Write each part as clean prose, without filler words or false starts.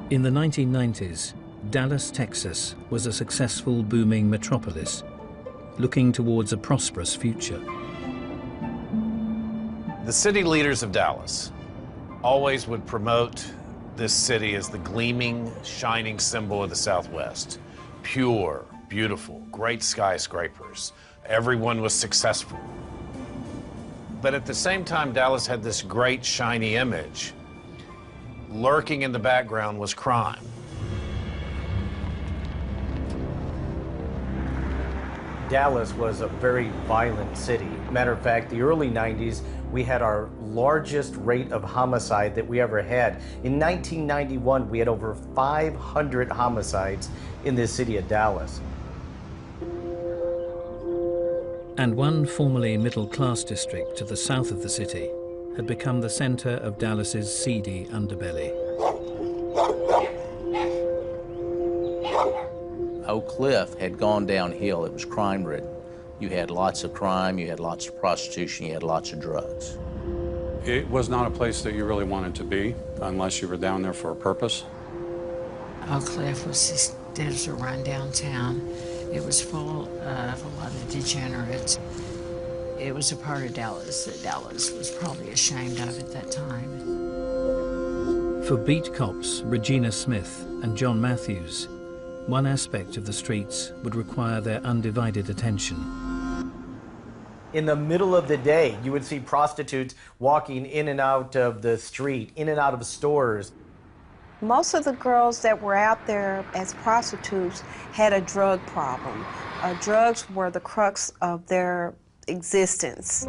In the 1990s, Dallas, Texas was a successful, booming metropolis, looking towards a prosperous future. The city leaders of Dallas always would promote this city as the gleaming, shining symbol of the Southwest. Pure, beautiful, great skyscrapers. Everyone was successful. But at the same time, Dallas had this great, shiny image. Lurking in the background was crime. Dallas was a very violent city. Matter of fact, the early 90s, we had our largest rate of homicide that we ever had. In 1991, we had over 500 homicides in the city of Dallas. And one formerly middle-class district to the south of the city had become the center of Dallas's seedy underbelly. Oak Cliff had gone downhill. It was crime-ridden. You had lots of crime, you had lots of prostitution, you had lots of drugs. It was not a place that you really wanted to be unless you were down there for a purpose. Oak Cliff was just a run-down town. It was full of a lot of degenerates. It was a part of Dallas that Dallas was probably ashamed of at that time. For beat cops Regina Smith and John Matthews, one aspect of the streets would require their undivided attention. In the middle of the day, you would see prostitutes walking in and out of the street, in and out of stores. Most of the girls that were out there as prostitutes had a drug problem. Drugs were the crux of their existence.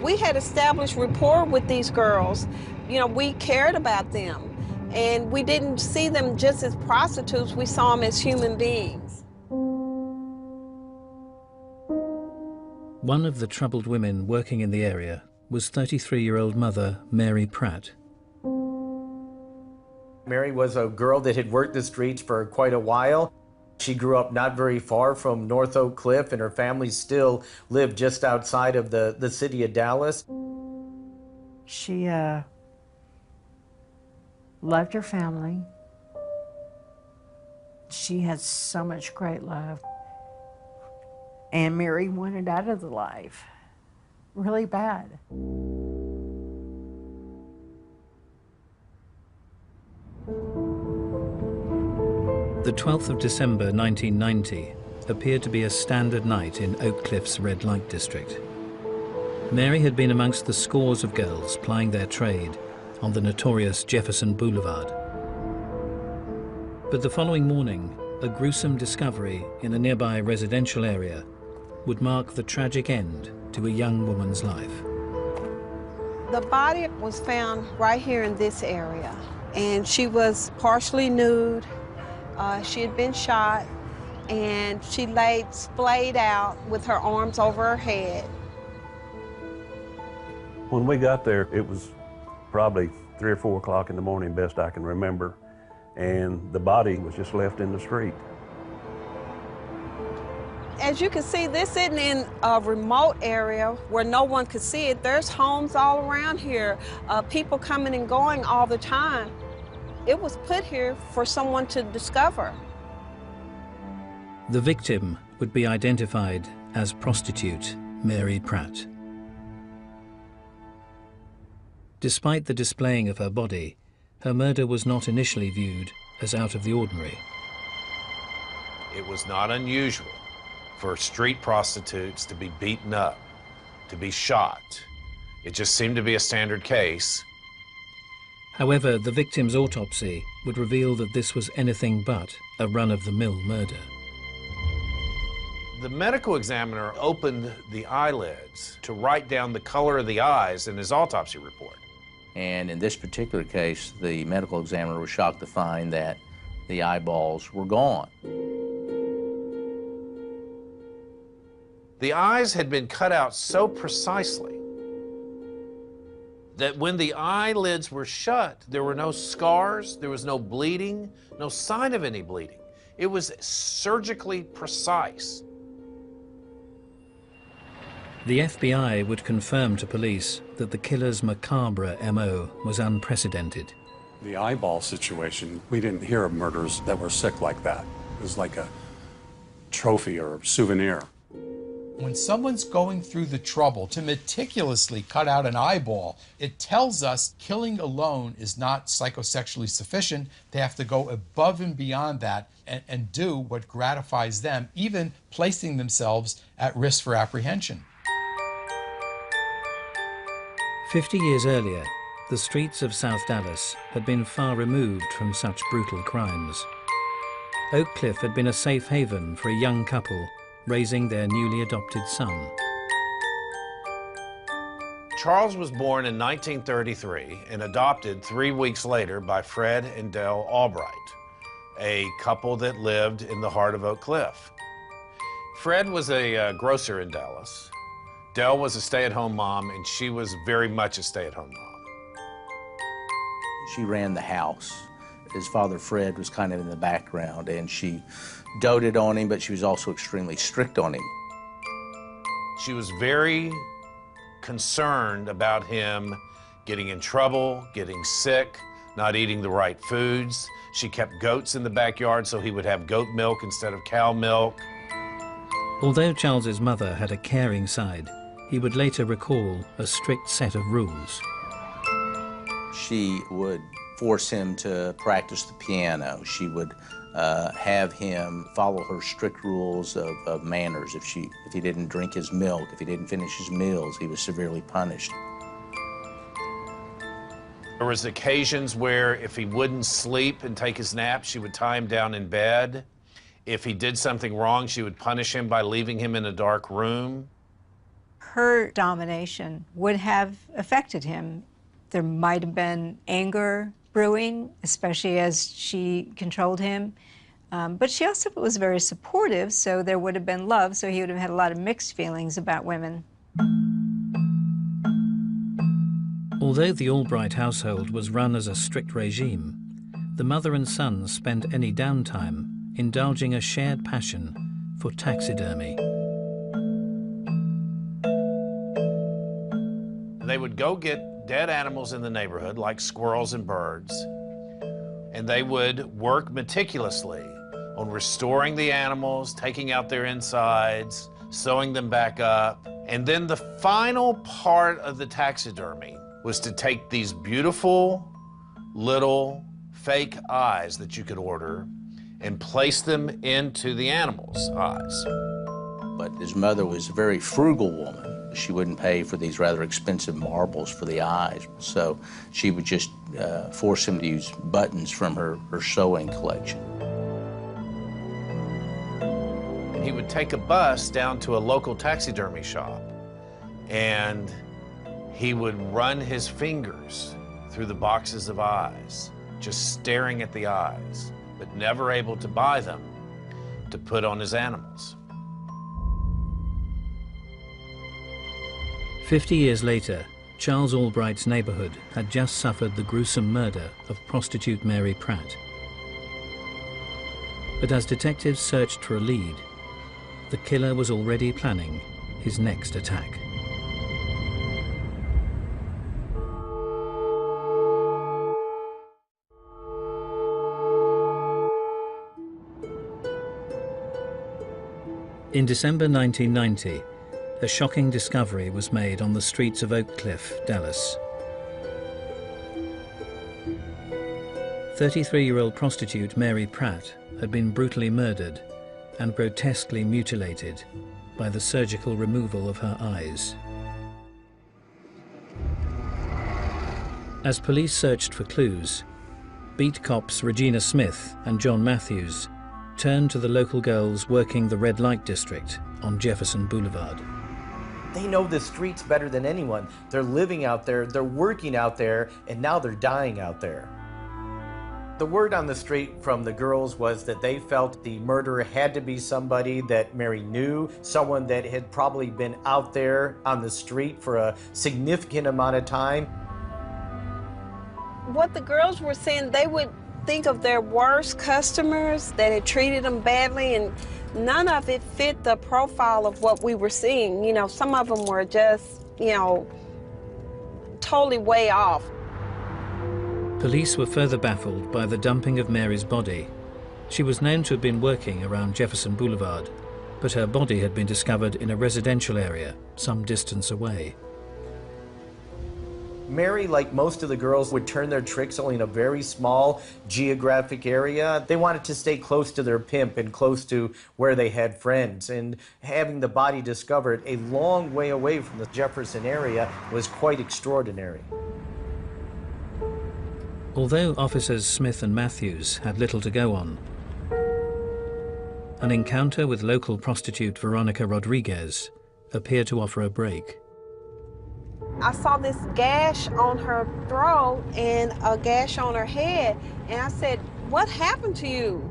We had established rapport with these girls. You know, we cared about them, and we didn't see them just as prostitutes, we saw them as human beings. One of the troubled women working in the area was 33-year-old mother Mary Pratt. Mary was a girl that had worked the streets for quite a while. She grew up not very far from North Oak Cliff, and her family still lived just outside of the city of Dallas. She loved her family. She had so much great love. And Mary wanted out of the life really bad. The 12th of December 1990 appeared to be a standard night in Oak Cliff's red light district. Mary had been amongst the scores of girls plying their trade on the notorious Jefferson Boulevard. But the following morning, a gruesome discovery in a nearby residential area would mark the tragic end to a young woman's life. The body was found right here in this area, and she was partially nude. She had been shot, and she laid splayed out with her arms over her head. When we got there, it was probably 3 or 4 o'clock in the morning, best I can remember, and the body was just left in the street. As you can see, this isn't in a remote area where no one could see it. There's homes all around here, people coming and going all the time. It was put here for someone to discover. The victim would be identified as prostitute Mary Pratt. Despite the displaying of her body, her murder was not initially viewed as out of the ordinary. It was not unusual for street prostitutes to be beaten up, to be shot. It just seemed to be a standard case. However, the victim's autopsy would reveal that this was anything but a run-of-the-mill murder. The medical examiner opened the eyelids to write down the color of the eyes in his autopsy report. And in this particular case, the medical examiner was shocked to find that the eyeballs were gone. The eyes had been cut out so precisely that when the eyelids were shut, there were no scars, there was no bleeding, no sign of any bleeding. It was surgically precise. The FBI would confirm to police that the killer's macabre MO was unprecedented. The eyeball situation, we didn't hear of murders that were sick like that. It was like a trophy or a souvenir. When someone's going through the trouble to meticulously cut out an eyeball, it tells us killing alone is not psychosexually sufficient. They have to go above and beyond that and do what gratifies them, even placing themselves at risk for apprehension. 50 years earlier, the streets of South Dallas had been far removed from such brutal crimes. Oak Cliff had been a safe haven for a young couple raising their newly adopted son. Charles was born in 1933 and adopted 3 weeks later by Fred and Dell Albright, a couple that lived in the heart of Oak Cliff. Fred was a grocer in Dallas. Dell was a stay-at-home mom, and she was very much a stay-at-home mom. She ran the house. His father, Fred, was kind of in the background, and she doted on him, but she was also extremely strict on him. She was very concerned about him getting in trouble, getting sick, not eating the right foods. She kept goats in the backyard so he would have goat milk instead of cow milk. Although Charles's mother had a caring side, he would later recall a strict set of rules. She would force him to practice the piano. She would have him follow her strict rules of manners. If he didn't drink his milk, if he didn't finish his meals, he was severely punished. There was occasions where if he wouldn't sleep and take his nap, she would tie him down in bed. If he did something wrong, she would punish him by leaving him in a dark room. Her domination would have affected him. There might have been anger brewing, especially as she controlled him. But she also was very supportive, so there would have been love, so he would have had a lot of mixed feelings about women. Although the Albright household was run as a strict regime, the mother and son spent any downtime indulging a shared passion for taxidermy. They would go get dead animals in the neighborhood, like squirrels and birds, and they would work meticulously on restoring the animals, taking out their insides, sewing them back up. And then the final part of the taxidermy was to take these beautiful little fake eyes that you could order and place them into the animal's eyes. But his mother was a very frugal woman. She wouldn't pay for these rather expensive marbles for the eyes, so she would just force him to use buttons from her sewing collection. And he would take a bus down to a local taxidermy shop, and he would run his fingers through the boxes of eyes, just staring at the eyes, but never able to buy them to put on his animals. 50 years later, Charles Albright's neighborhood had just suffered the gruesome murder of prostitute Mary Pratt. But as detectives searched for a lead, the killer was already planning his next attack. In December 1990, a shocking discovery was made on the streets of Oak Cliff, Dallas. 33-year-old prostitute Mary Pratt had been brutally murdered and grotesquely mutilated by the surgical removal of her eyes. As police searched for clues, beat cops Regina Smith and John Matthews turned to the local girls working the red light district on Jefferson Boulevard. They know the streets better than anyone. They're living out there, they're working out there, and now they're dying out there. The word on the street from the girls was that they felt the murderer had to be somebody that Mary knew, someone that had probably been out there on the street for a significant amount of time. What the girls were saying, they would think of their worst customers that had treated them badly, and none of it fit the profile of what we were seeing. You know, some of them were just, you know, totally way off. Police were further baffled by the dumping of Mary's body. She was known to have been working around Jefferson Boulevard, but her body had been discovered in a residential area some distance away. Mary, like most of the girls, would turn their tricks only in a very small geographic area. They wanted to stay close to their pimp and close to where they had friends. And having the body discovered a long way away from the Jefferson area was quite extraordinary. Although officers Smith and Matthews had little to go on, an encounter with local prostitute Veronica Rodriguez appeared to offer a break. I saw this gash on her throat and a gash on her head, and I said, "What happened to you?"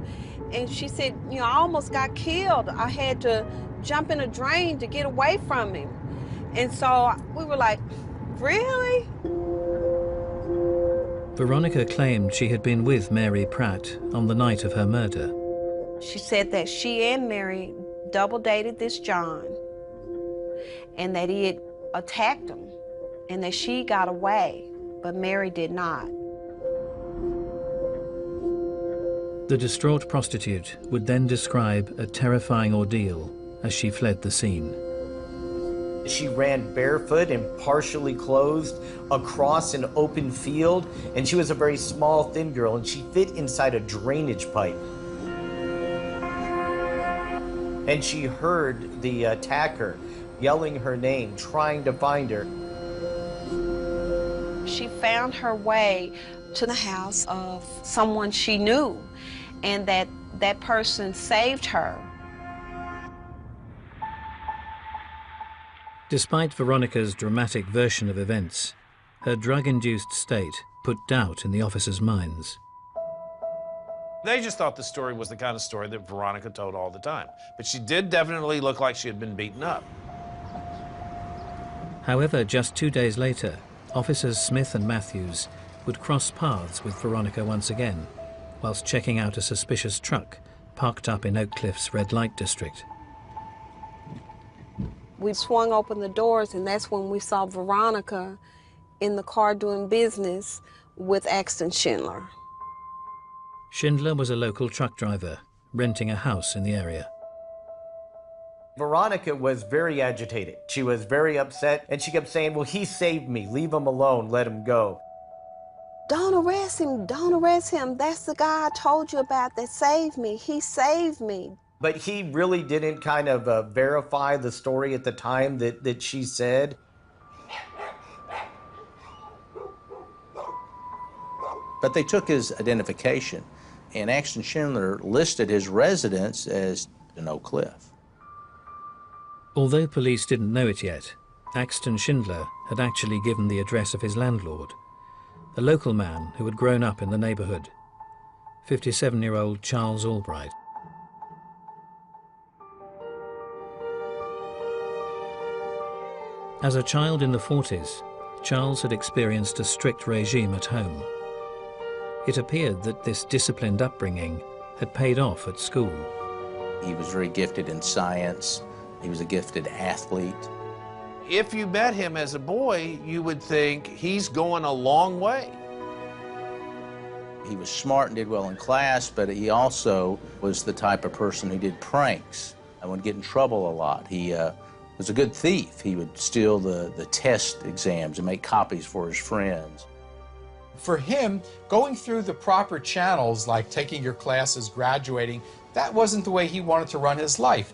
And she said, "You know, I almost got killed. I had to jump in a drain to get away from him." And so we were like, "Really?" Veronica claimed she had been with Mary Pratt on the night of her murder. She said that she and Mary double dated this John, and that he had attacked him, and that she got away, but Mary did not. The distraught prostitute would then describe a terrifying ordeal as she fled the scene. She ran barefoot and partially clothed across an open field, and she was a very small, thin girl, and she fit inside a drainage pipe. And she heard the attacker yelling her name, trying to find her. She found her way to the house of someone she knew, and that person saved her. Despite Veronica's dramatic version of events, her drug-induced state put doubt in the officers' minds. They just thought the story was the kind of story that Veronica told all the time. But she did definitely look like she had been beaten up. However, just 2 days later, officers Smith and Matthews would cross paths with Veronica once again, whilst checking out a suspicious truck parked up in Oak Cliff's red light district. We swung open the doors, and that's when we saw Veronica in the car doing business with Axton Schindler. Schindler was a local truck driver, renting a house in the area. Veronica was very agitated. She was very upset, and she kept saying, "Well, he saved me. Leave him alone. Let him go." "Don't arrest him. Don't arrest him. That's the guy I told you about that saved me. He saved me." But he really didn't kind of verify the story at the time that she said. But they took his identification, and Axton Schindler listed his residence as in Oak Cliff. Although police didn't know it yet, Axton Schindler had actually given the address of his landlord, a local man who had grown up in the neighborhood, 57-year-old Charles Albright. As a child in the 40s, Charles had experienced a strict regime at home. It appeared that this disciplined upbringing had paid off at school. He was very gifted in science. He was a gifted athlete. If you met him as a boy, you would think he's going a long way. He was smart and did well in class, but he also was the type of person who did pranks and would get in trouble a lot. He was a good thief. He would steal the test exams and make copies for his friends. For him, going through the proper channels, like taking your classes, graduating, that wasn't the way he wanted to run his life.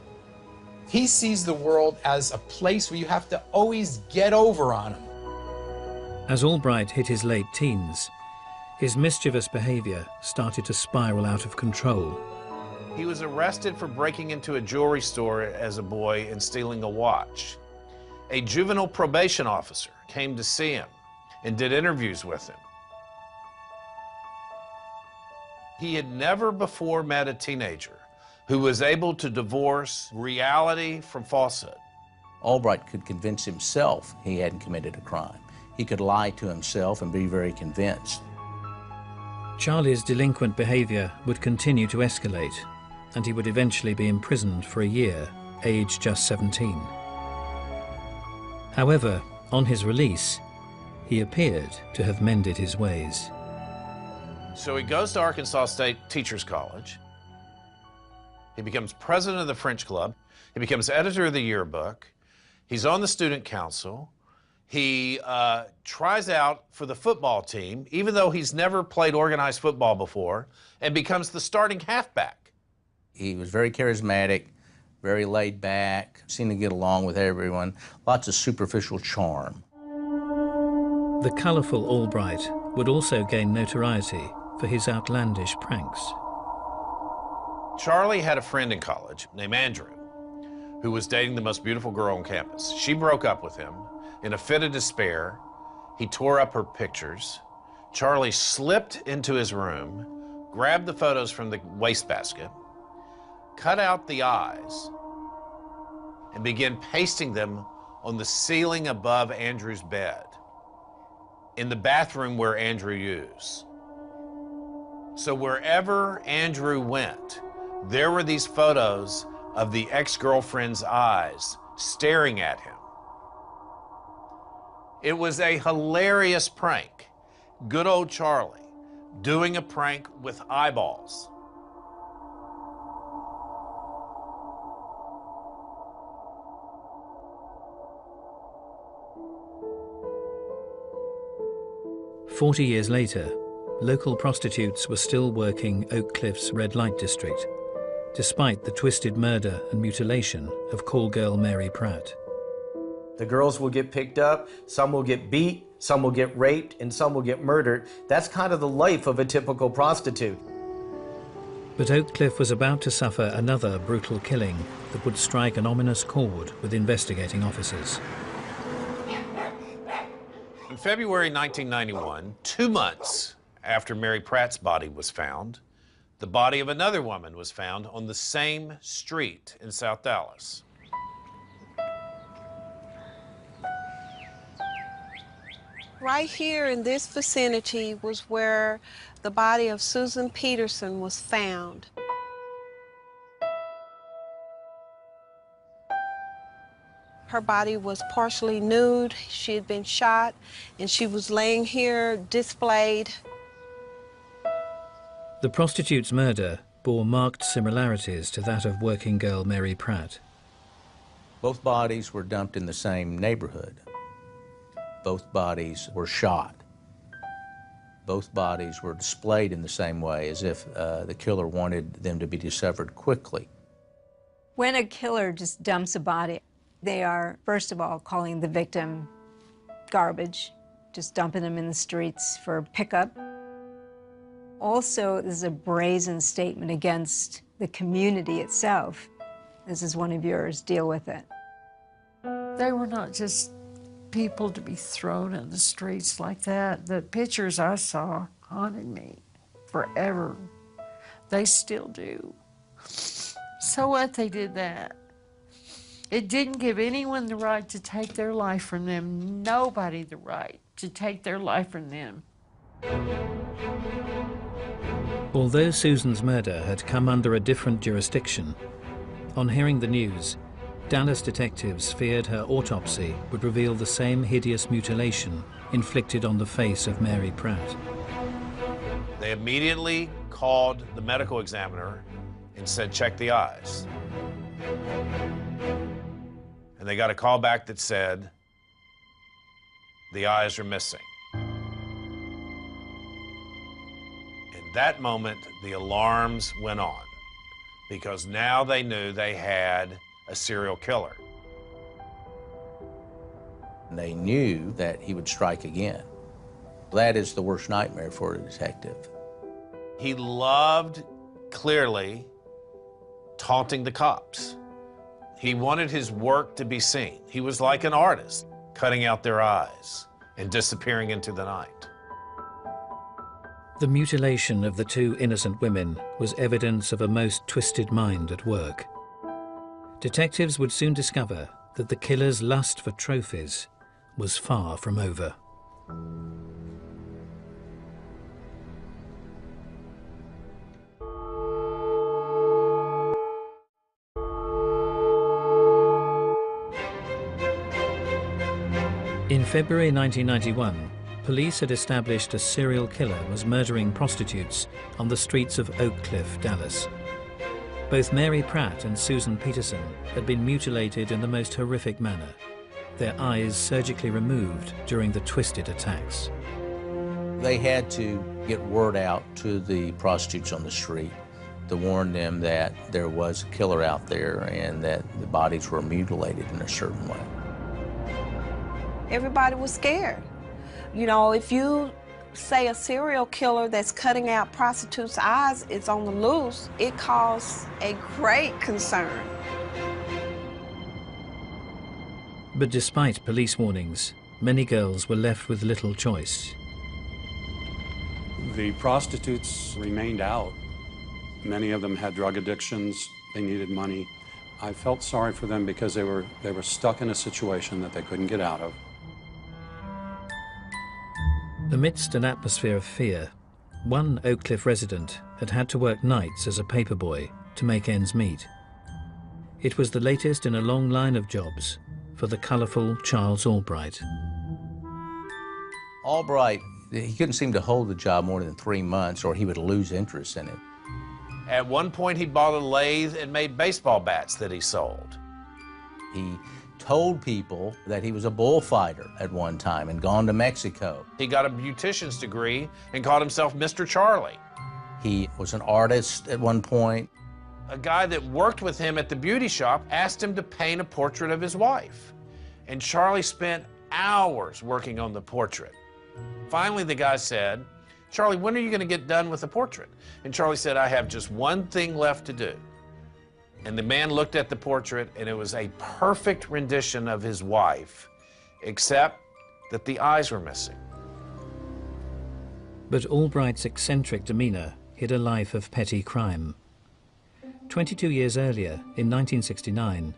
He sees the world as a place where you have to always get over on him. As Albright hit his late teens, his mischievous behavior started to spiral out of control. He was arrested for breaking into a jewelry store as a boy and stealing a watch. A juvenile probation officer came to see him and did interviews with him. He had never before met a teenager who was able to divorce reality from falsehood. Albright could convince himself he hadn't committed a crime. He could lie to himself and be very convinced. Charlie's delinquent behavior would continue to escalate, and he would eventually be imprisoned for a year, aged just 17. However, on his release, he appeared to have mended his ways. So he goes to Arkansas State Teachers College. He becomes president of the French Club. He becomes editor of the yearbook. He's on the student council. He tries out for the football team, even though he's never played organized football before, and becomes the starting halfback. He was very charismatic, very laid back, seemed to get along with everyone, lots of superficial charm. The colourful Albright would also gain notoriety for his outlandish pranks. Charlie had a friend in college named Andrew, who was dating the most beautiful girl on campus. She broke up with him. In a fit of despair, he tore up her pictures. Charlie slipped into his room, grabbed the photos from the wastebasket, cut out the eyes, and began pasting them on the ceiling above Andrew's bed, in the bathroom where Andrew used. So wherever Andrew went, there were these photos of the ex-girlfriend's eyes staring at him. It was a hilarious prank. Good old Charlie doing a prank with eyeballs. "40 years later, local prostitutes were still working Oak Cliff's red light district, despite the twisted murder and mutilation of call girl Mary Pratt. The girls will get picked up, some will get beat, some will get raped, and some will get murdered. That's kind of the life of a typical prostitute. But Oak Cliff was about to suffer another brutal killing that would strike an ominous chord with investigating officers. In February 1991, 2 months after Mary Pratt's body was found, the body of another woman was found on the same street in South Dallas. Right here in this vicinity was where the body of Susan Peterson was found. Her body was partially nude. She had been shot, and she was laying here displayed. The prostitute's murder bore marked similarities to that of working girl Mary Pratt. Both bodies were dumped in the same neighborhood. Both bodies were shot. Both bodies were displayed in the same way, as if the killer wanted them to be discovered quickly. When a killer just dumps a body, they are, first of all, calling the victim garbage, just dumping them in the streets for pickup. Also, this is a brazen statement against the community itself. This is one of yours, deal with it. They were not just people to be thrown in the streets like that. The pictures I saw haunted me forever. They still do. So what, they did that? It didn't give anyone the right to take their life from them, nobody the right to take their life from them. Although Susan's murder had come under a different jurisdiction, on hearing the news, Dallas detectives feared her autopsy would reveal the same hideous mutilation inflicted on the face of Mary Pratt. They immediately called the medical examiner and said, check the eyes. And they got a call back that said, the eyes are missing. In that moment, the alarms went on, because now they knew they had a serial killer. They knew that he would strike again. That is the worst nightmare for a detective. He loved, clearly, taunting the cops. He wanted his work to be seen. He was like an artist, cutting out their eyes and disappearing into the night. The mutilation of the two innocent women was evidence of a most twisted mind at work. Detectives would soon discover that the killer's lust for trophies was far from over. February 1991, police had established a serial killer was murdering prostitutes on the streets of Oak Cliff, Dallas. Both Mary Pratt and Susan Peterson had been mutilated in the most horrific manner, their eyes surgically removed during the twisted attacks. They had to get word out to the prostitutes on the street to warn them that there was a killer out there and that the bodies were mutilated in a certain way. Everybody was scared. You know, if you say a serial killer that's cutting out prostitutes' eyes is on the loose, it caused a great concern. But despite police warnings, many girls were left with little choice. The prostitutes remained out. Many of them had drug addictions. They needed money. I felt sorry for them because they were stuck in a situation that they couldn't get out of. Amidst an atmosphere of fear, one Oak Cliff resident had to work nights as a paperboy to make ends meet. It was the latest in a long line of jobs for the colourful Charles Albright. Albright, he couldn't seem to hold the job more than 3 months or he would lose interest in it. At one point, he bought a lathe and made baseball bats that he sold. He told people that he was a bullfighter at one time and gone to Mexico. He got a beautician's degree and called himself Mr. Charlie. He was an artist at one point. A guy that worked with him at the beauty shop asked him to paint a portrait of his wife. And Charlie spent hours working on the portrait. Finally, the guy said, "Charlie, when are you going to get done with the portrait?" And Charlie said, "I have just one thing left to do." And the man looked at the portrait, and it was a perfect rendition of his wife, except that the eyes were missing. But Albright's eccentric demeanour hid a life of petty crime. 22 years earlier, in 1969,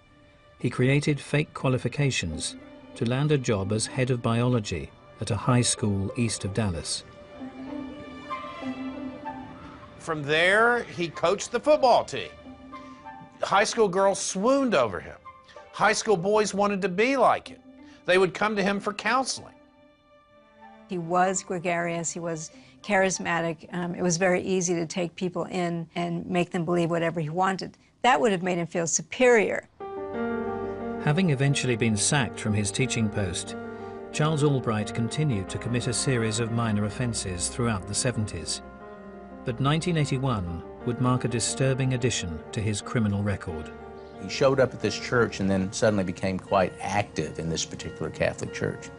he created fake qualifications to land a job as head of biology at a high school east of Dallas. From there, he coached the football team. High school girls swooned over him. High school boys wanted to be like him. They would come to him for counseling. He was gregarious, he was charismatic. It was very easy to take people in and make them believe whatever he wanted. That would have made him feel superior. Having eventually been sacked from his teaching post, Charles Albright continued to commit a series of minor offences throughout the 70s. But 1981 would mark a disturbing addition to his criminal record. He showed up at this church and then suddenly became quite active in this particular Catholic church.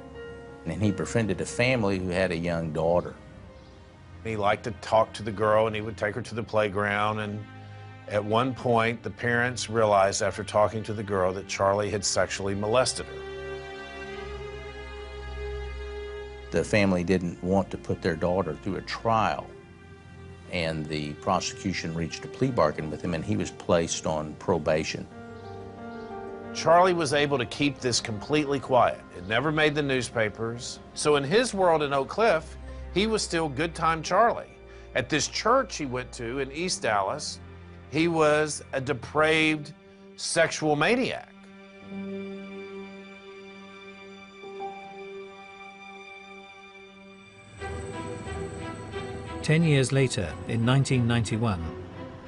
And he befriended a family who had a young daughter. He liked to talk to the girl, and he would take her to the playground. And at one point, the parents realized after talking to the girl that Charlie had sexually molested her. The family didn't want to put their daughter through a trial, and the prosecution reached a plea bargain with him, and he was placed on probation. Charlie was able to keep this completely quiet. It never made the newspapers. So in his world in Oak Cliff, he was still good time Charlie. At this church he went to in East Dallas, he was a depraved sexual maniac. Ten years later, in 1991,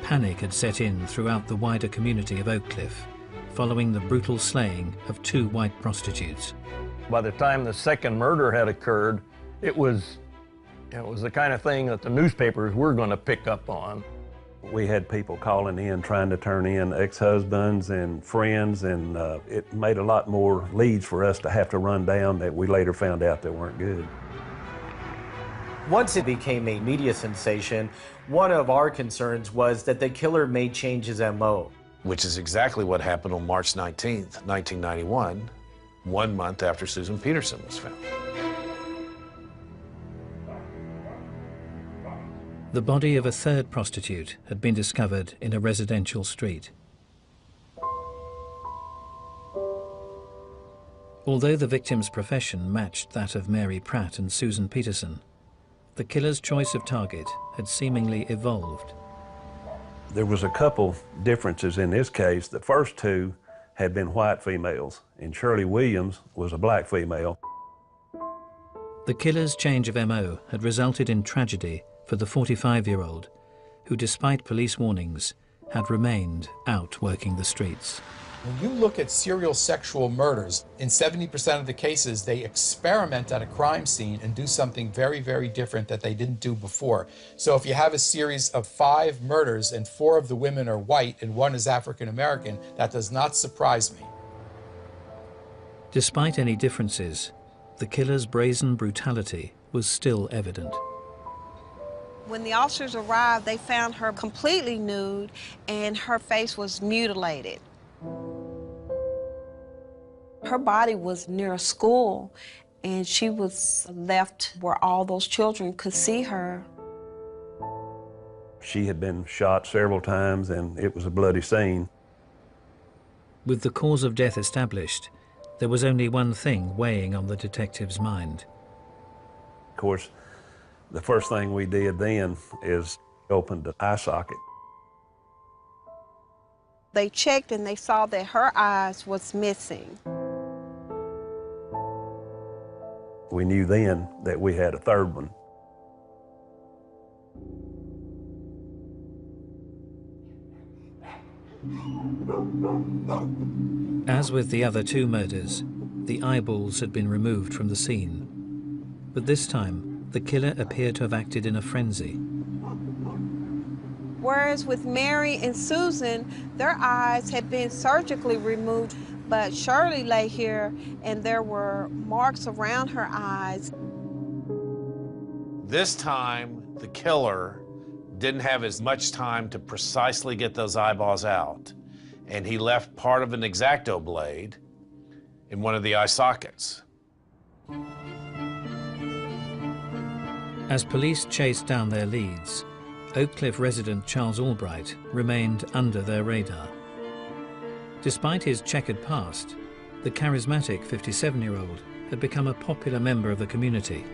panic had set in throughout the wider community of Oak Cliff, following the brutal slaying of 2 white prostitutes. By the time the second murder had occurred, it was the kind of thing that the newspapers were going to pick up on. We had people calling in, trying to turn in ex-husbands and friends, and it made a lot more leads for us to have to run down that we later found out that weren't good. Once it became a media sensation, one of our concerns was that the killer may change his MO. Which is exactly what happened on March 19th, 1991, 1 month after Susan Peterson was found. The body of a 3rd prostitute had been discovered in a residential street. Although the victim's profession matched that of Mary Pratt and Susan Peterson, the killer's choice of target had seemingly evolved. There was a couple differences in this case. The first 2 had been white females, and Shirley Williams was a black female. The killer's change of MO had resulted in tragedy for the 45-year-old, who, despite police warnings, had remained out working the streets. When you look at serial sexual murders, in 70% of the cases, they experiment at a crime scene and do something very, very different that they didn't do before. So if you have a series of 5 murders and 4 of the women are white and 1 is African American, that does not surprise me. Despite any differences, the killer's brazen brutality was still evident. When the officers arrived, they found her completely nude and her face was mutilated. Her body was near a school, and she was left where all those children could see her. She had been shot several times, and it was a bloody scene. With the cause of death established, there was only one thing weighing on the detective's mind. Of course, the first thing we did then is opened the eye socket. They checked and they saw that her eyes was missing. We knew then that we had a third one. As with the other 2 murders, the eyeballs had been removed from the scene. But this time, the killer appeared to have acted in a frenzy. Whereas with Mary and Susan, their eyes had been surgically removed, but Shirley lay here and there were marks around her eyes. This time, the killer didn't have as much time to precisely get those eyeballs out, and he left part of an X-Acto blade in one of the eye sockets. As police chased down their leads, Oak Cliff resident Charles Albright remained under their radar. Despite his checkered past, the charismatic 57-year-old had become a popular member of the community.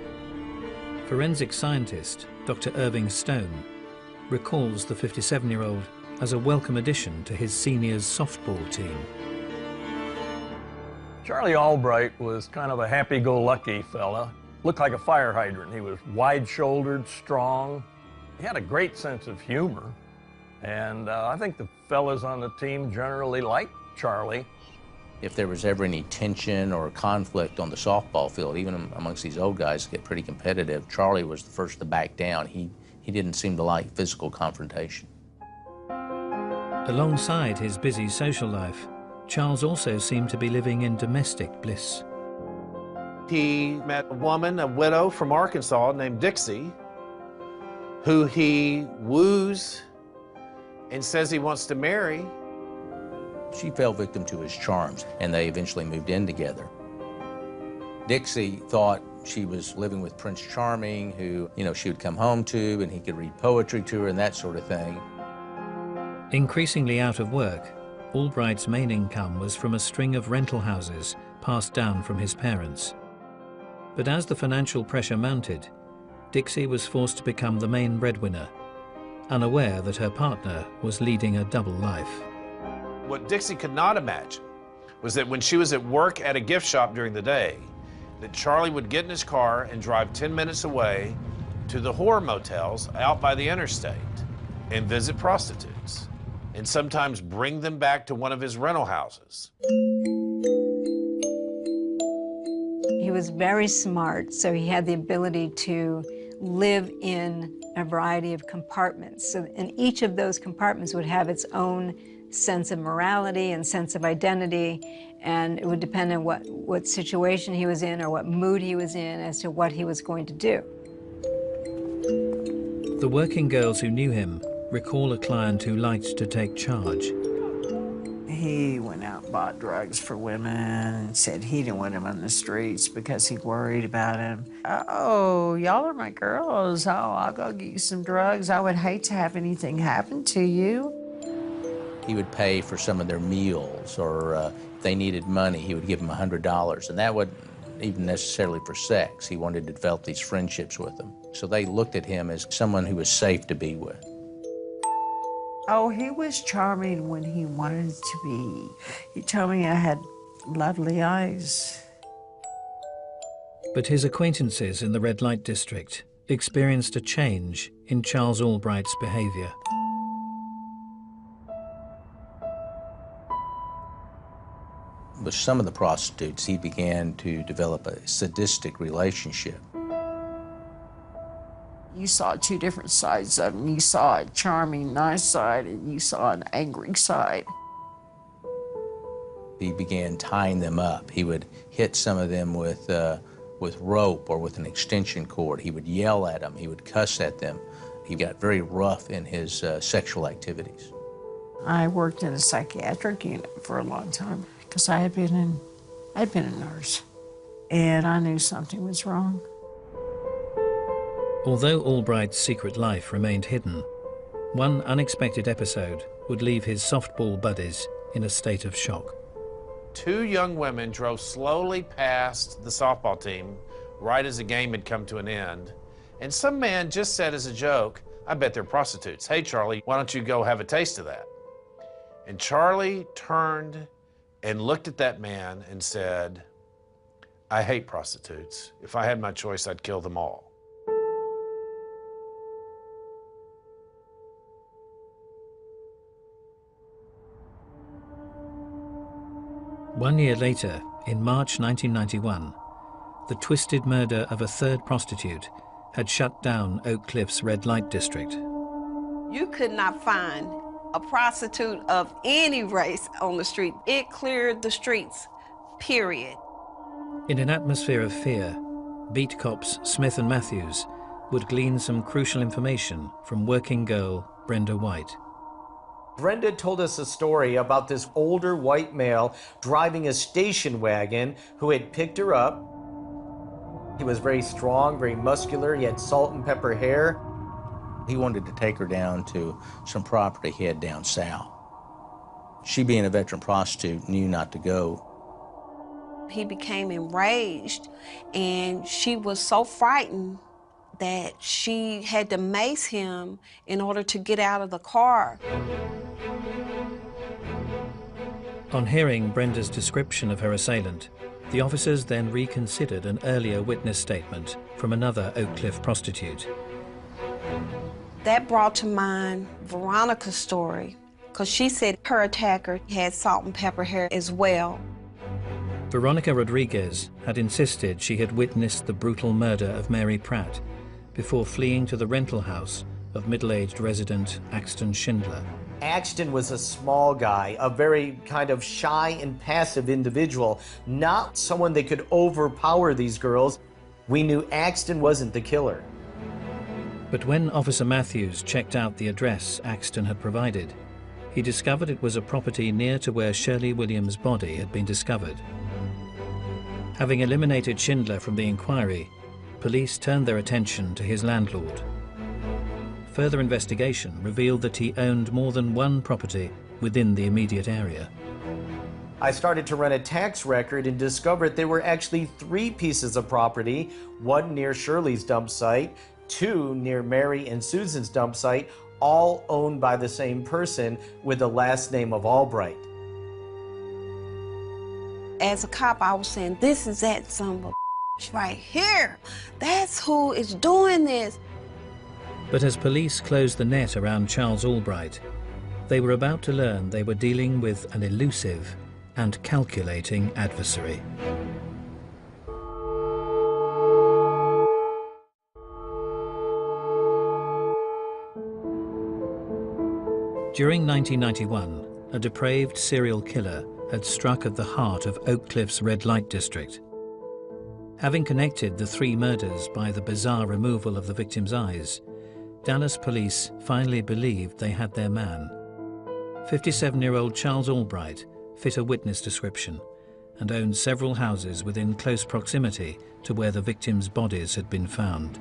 Forensic scientist Dr. Irving Stone recalls the 57-year-old as a welcome addition to his seniors' softball team. Charlie Albright was kind of a happy-go-lucky fella. Looked like a fire hydrant. He was wide-shouldered, strong. He had a great sense of humor, and I think the fellas on the team generally liked Charlie. If there was ever any tension or conflict on the softball field, even amongst these old guys get pretty competitive, Charlie was the first to back down. He didn't seem to like physical confrontation. Alongside his busy social life, Charles also seemed to be living in domestic bliss. He met a woman, a widow from Arkansas named Dixie, who he woos and says he wants to marry. She fell victim to his charms, and they eventually moved in together. Dixie thought she was living with Prince Charming, who, she would come home to, and he could read poetry to her and that sort of thing. Increasingly out of work, Albright's main income was from a string of rental houses passed down from his parents. But as the financial pressure mounted, Dixie was forced to become the main breadwinner, unaware that her partner was leading a double life. What Dixie could not imagine was that when she was at work at a gift shop during the day, that Charlie would get in his car and drive 10 minutes away to the whore motels out by the interstate and visit prostitutes, and sometimes bring them back to one of his rental houses. He was very smart, so he had the ability to live in a variety of compartments. So, and each of those compartments would have its own sense of morality and sense of identity, and it would depend on what situation he was in or what mood he was in as to what he was going to do. The working girls who knew him recall a client who liked to take charge. He went out and bought drugs for women and said he didn't want them on the streets because he worried about them. Oh, y'all are my girls. Oh, I'll go get you some drugs. I would hate to have anything happen to you. He would pay for some of their meals, or if they needed money, he would give them $100. And that wasn't even necessarily for sex. He wanted to develop these friendships with them. So they looked at him as someone who was safe to be with. Oh, he was charming when he wanted to be. He told me I had lovely eyes. But his acquaintances in the red light district experienced a change in Charles Albright's behavior. With some of the prostitutes, he began to develop a sadistic relationship. You saw two different sides of him. You saw a charming, nice side, and you saw an angry side. He began tying them up. He would hit some of them with rope or with an extension cord. He would yell at them. He would cuss at them. He got very rough in his sexual activities. I worked in a psychiatric unit for a long time because I'd been a nurse, and I knew something was wrong. Although Albright's secret life remained hidden, one unexpected episode would leave his softball buddies in a state of shock. Two young women drove slowly past the softball team right as the game had come to an end, and some man just said as a joke, "I bet they're prostitutes. Hey, Charlie, why don't you go have a taste of that?" And Charlie turned and looked at that man and said, "I hate prostitutes. If I had my choice, I'd kill them all." One year later, in March 1991, the twisted murder of a third prostitute had shut down Oak Cliff's red light district. You could not find a prostitute of any race on the street. It cleared the streets, period. In an atmosphere of fear, beat cops Smith and Matthews would glean some crucial information from working girl Brenda White. Brenda told us a story about this older white male driving a station wagon who had picked her up. He was very strong, very muscular. He had salt and pepper hair. He wanted to take her down to some property he had down south. She, being a veteran prostitute, knew not to go. He became enraged, and she was so frightened that she had to mace him in order to get out of the car. On hearing Brenda's description of her assailant, the officers then reconsidered an earlier witness statement from another Oak Cliff prostitute. That brought to mind Veronica's story, because she said her attacker had salt and pepper hair as well. Veronica Rodriguez had insisted she had witnessed the brutal murder of Mary Pratt before fleeing to the rental house of middle-aged resident Axton Schindler. Axton was a small guy, a very kind of shy and passive individual, not someone that could overpower these girls. We knew Axton wasn't the killer. But when Officer Matthews checked out the address Axton had provided, he discovered it was a property near to where Shirley Williams' body had been discovered. Having eliminated Schindler from the inquiry, police turned their attention to his landlord. Further investigation revealed that he owned more than one property within the immediate area. I started to run a tax record and discovered there were actually 3 pieces of property, one near Shirley's dump site, 2 near Mary and Susan's dump site, all owned by the same person with the last name of Albright. As a cop, I was saying, this is that son of a right here. That's who is doing this. But as police closed the net around Charles Albright, they were about to learn they were dealing with an elusive and calculating adversary. During 1991, a depraved serial killer had struck at the heart of Oak Cliff's red light district. Having connected the 3 murders by the bizarre removal of the victim's eyes, Dallas police finally believed they had their man. 57-year-old Charles Albright fit a witness description and owned several houses within close proximity to where the victims' bodies had been found.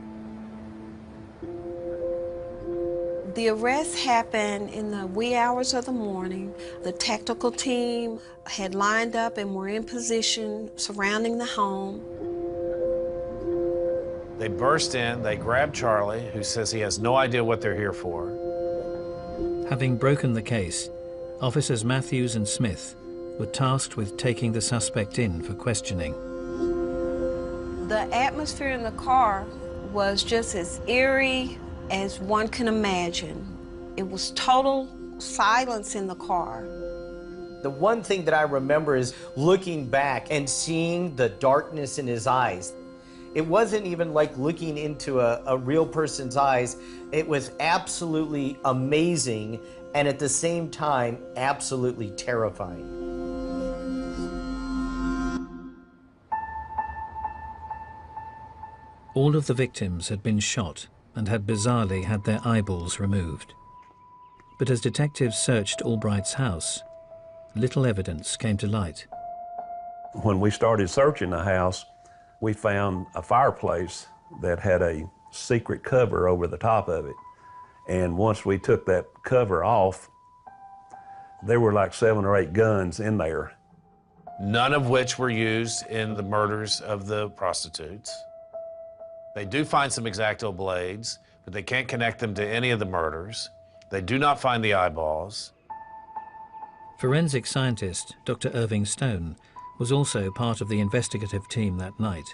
The arrest happened in the wee hours of the morning. The tactical team had lined up and were in position surrounding the home. They burst in, they grab Charlie, who says he has no idea what they're here for. Having broken the case, officers Matthews and Smith were tasked with taking the suspect in for questioning. The atmosphere in the car was just as eerie as one can imagine. It was total silence in the car. The one thing that I remember is looking back and seeing the darkness in his eyes. It wasn't even like looking into a real person's eyes. It was absolutely amazing and at the same time, absolutely terrifying. All of the victims had been shot and had bizarrely had their eyeballs removed. But as detectives searched Albright's house, little evidence came to light. When we started searching the house, we found a fireplace that had a secret cover over the top of it. And once we took that cover off, there were like 7 or 8 guns in there. None of which were used in the murders of the prostitutes. They do find some X-Acto blades, but they can't connect them to any of the murders. They do not find the eyeballs. Forensic scientist Dr. Irving Stone was also part of the investigative team that night.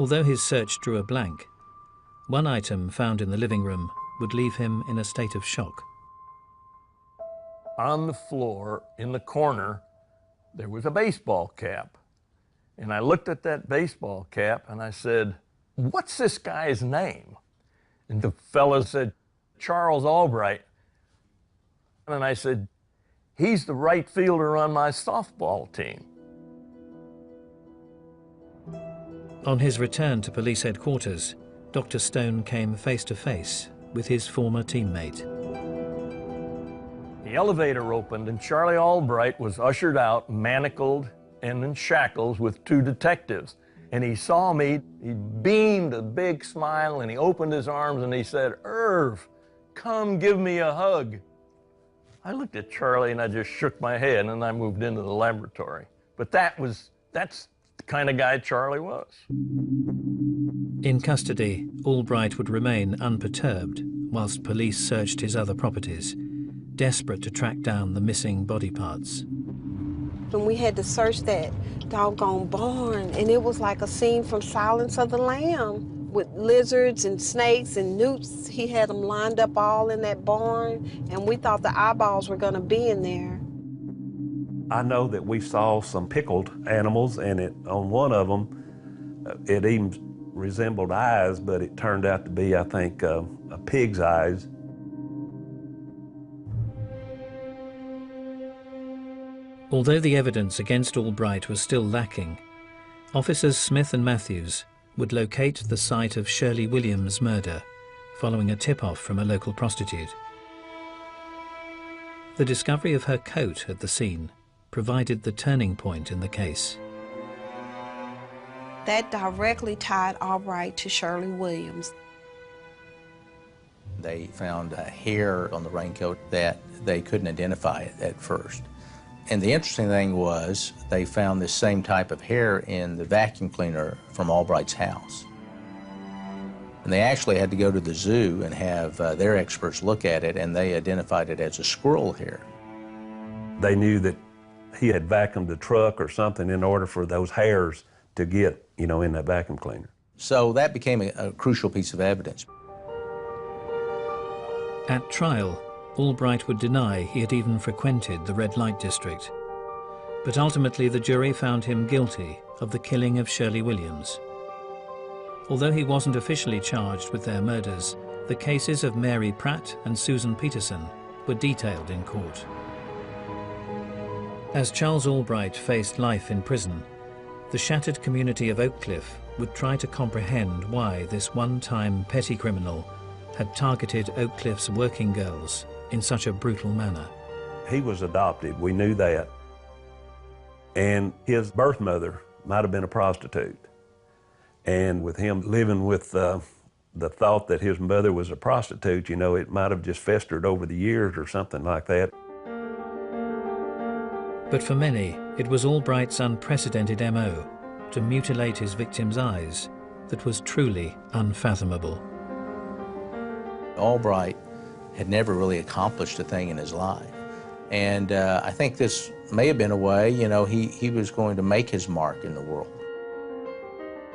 Although his search drew a blank, one item found in the living room would leave him in a state of shock. On the floor in the corner, there was a baseball cap. And I looked at that baseball cap and I said, "What's this guy's name?" And the fellow said, "Charles Albright." And I said, "He's the right fielder on my softball team." On his return to police headquarters, Dr. Stone came face to face with his former teammate. The elevator opened and Charlie Albright was ushered out, manacled and in shackles with 2 detectives. And he saw me, he beamed a big smile and he opened his arms and he said, "Irv, come give me a hug." I looked at Charlie and I just shook my head and I moved into the laboratory. But that's the kind of guy Charlie was. In custody, Albright would remain unperturbed whilst police searched his other properties, desperate to track down the missing body parts. And we had to search that doggone barn, and it was like a scene from Silence of the Lamb with lizards and snakes and newts. He had them lined up all in that barn, and we thought the eyeballs were going to be in there. I know that we saw some pickled animals, and on one of them, it even resembled eyes, but it turned out to be, I think, a pig's eyes. Although the evidence against Albright was still lacking, officers Smith and Matthews would locate the site of Shirley Williams' murder following a tip-off from a local prostitute. The discovery of her coat at the scene provided the turning point in the case. That directly tied Albright to Shirley Williams. They found hair on the raincoat that they couldn't identify at first. And the interesting thing was they found this same type of hair in the vacuum cleaner from Albright's house. And they actually had to go to the zoo and have their experts look at it, and they identified it as a squirrel hair. They knew that he had vacuumed the truck or something in order for those hairs to get, in that vacuum cleaner. So that became a crucial piece of evidence. At trial, Albright would deny he had even frequented the red light district. But ultimately the jury found him guilty of the killing of Shirley Williams. Although he wasn't officially charged with their murders, the cases of Mary Pratt and Susan Peterson were detailed in court. As Charles Albright faced life in prison, the shattered community of Oak Cliff would try to comprehend why this one-time petty criminal had targeted Oak Cliff's working girls in such a brutal manner. He was adopted, we knew that. And his birth mother might have been a prostitute. And with him living with the thought that his mother was a prostitute, it might have just festered over the years or something like that. But for many, it was Albright's unprecedented MO to mutilate his victim's eyes that was truly unfathomable. Albright had never really accomplished a thing in his life. And I think this may have been a way, he was going to make his mark in the world.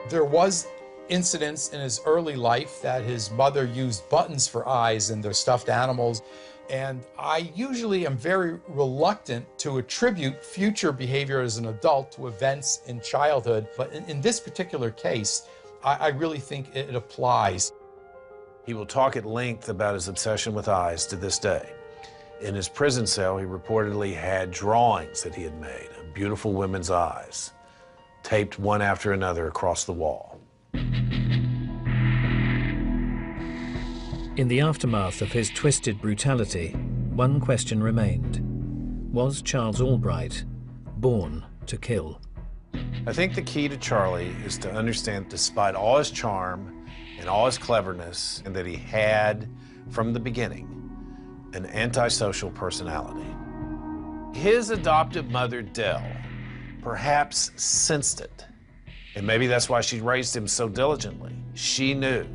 There was incidents in his early life that his mother used buttons for eyes in their stuffed animals. And I usually am very reluctant to attribute future behavior as an adult to events in childhood. But in this particular case, I really think it applies. He will talk at length about his obsession with eyes to this day. In his prison cell, he reportedly had drawings that he had made of beautiful women's eyes, taped one after another across the wall. In the aftermath of his twisted brutality, one question remained. Was Charles Albright born to kill? I think the key to Charlie is to understand, despite all his charm and all his cleverness, and that he had, from the beginning, an antisocial personality. His adoptive mother, Dell, perhaps sensed it, and maybe that's why she raised him so diligently. She knew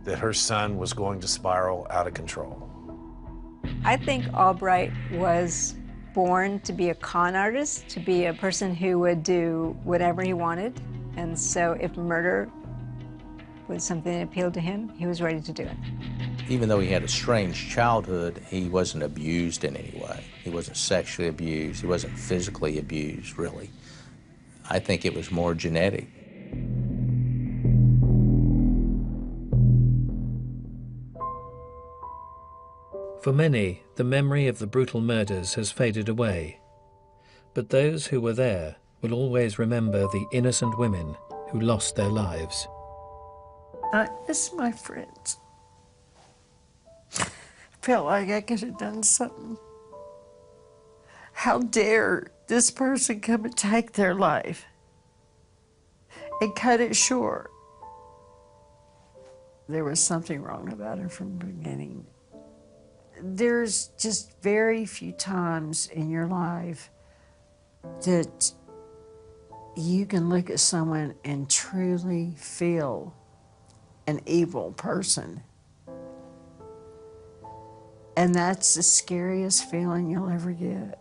that her son was going to spiral out of control. I think Albright was born to be a con artist, to be a person who would do whatever he wanted. And so if murder was something that appealed to him, he was ready to do it. Even though he had a strange childhood, he wasn't abused in any way. He wasn't sexually abused. He wasn't physically abused, really. I think it was more genetic. For many, the memory of the brutal murders has faded away. But those who were there will always remember the innocent women who lost their lives. I miss my friends. Felt like I could have done something. How dare this person come and take their life and cut it short? There was something wrong about it from the beginning. There's just very few times in your life that you can look at someone and truly feel an evil person. And that's the scariest feeling you'll ever get.